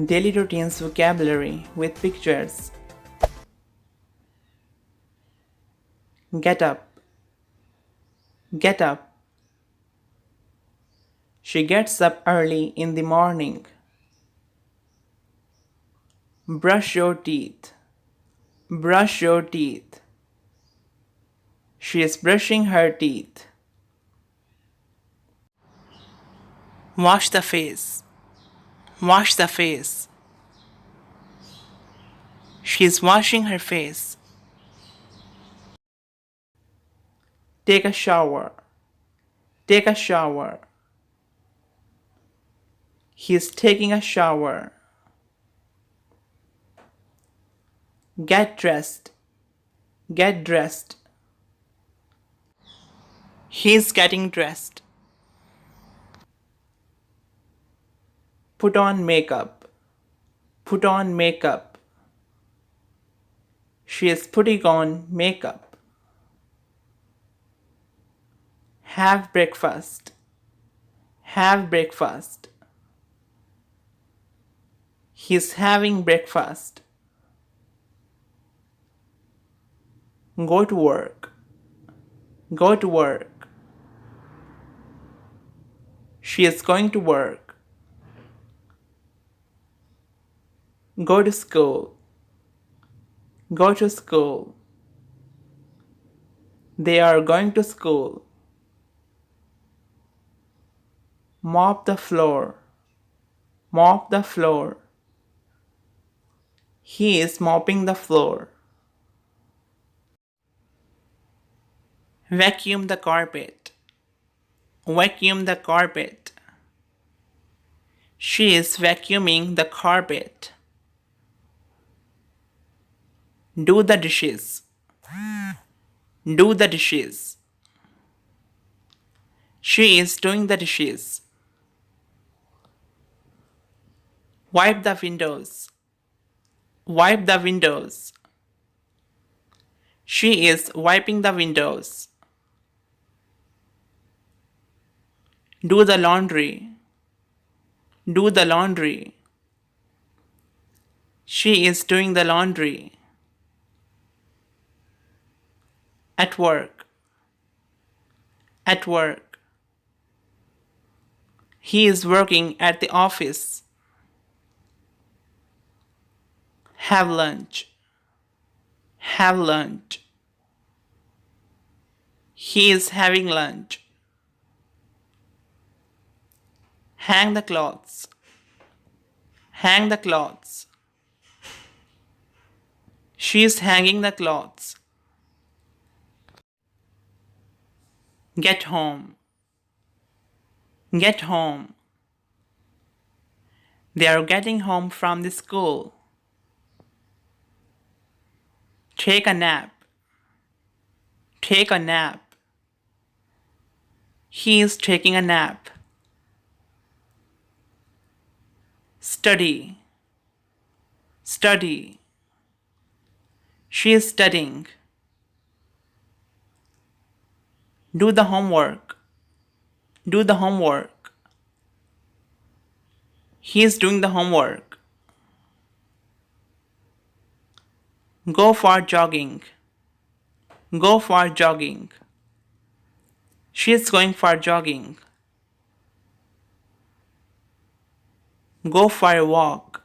Daily routines vocabulary with pictures. Get up. Get up. She gets up early in the morning. Brush your teeth. Brush your teeth. She is brushing her teeth. Wash the face. Wash the face. She is washing her face. Take a shower. Take a shower. He is taking a shower. Get dressed. Get dressed. He is getting dressed. Put on makeup. Put on makeup. She is putting on makeup. Have breakfast. Have breakfast. He's having breakfast. Go to work. Go to work. She is going to work. Go to school. Go to school. They are going to school. Mop the floor. Mop the floor. He is mopping the floor. Vacuum the carpet. Vacuum the carpet. She is vacuuming the carpet. Do the dishes. Do the dishes. She is doing the dishes. Wipe the windows. Wipe the windows. She is wiping the windows. Do the laundry. Do the laundry. She is doing the laundry. At work. At work. He is working at the office. Have lunch. Have lunch. He is having lunch. Hang the clothes. Hang the clothes. She is hanging the clothes. Get home. Get home. They are getting home from the school. Take a nap. Take a nap. He is taking a nap. Study. Study. She is studying. Do the homework. Do the homework. He is doing the homework. Go for jogging. Go for jogging. She is going for jogging. Go for a walk.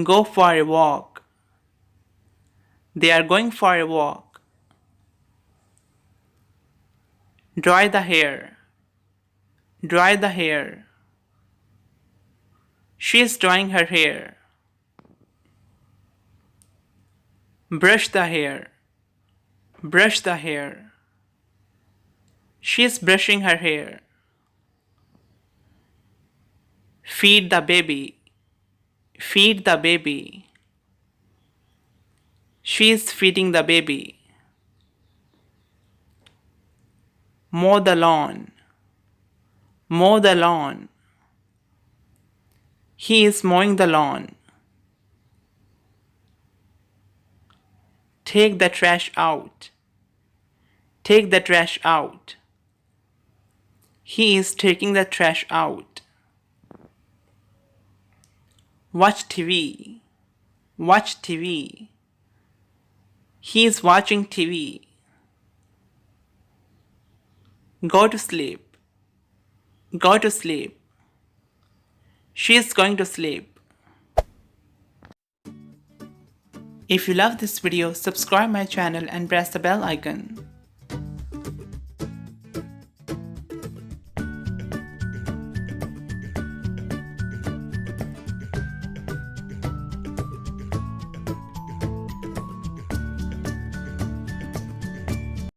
Go for a walk. They are going for a walk. Dry the hair. Dry the hair. She is drying her hair. Brush the hair. Brush the hair. She is brushing her hair. Feed the baby. Feed the baby. She is feeding the baby. Mow the lawn. Mow the lawn. He is mowing the lawn. Take the trash out. Take the trash out. He is taking the trash out. Watch TV. Watch TV. He is watching TV. Go to sleep. Go to sleep. She is going to sleep. If you love this video, subscribe my channel and press the bell icon.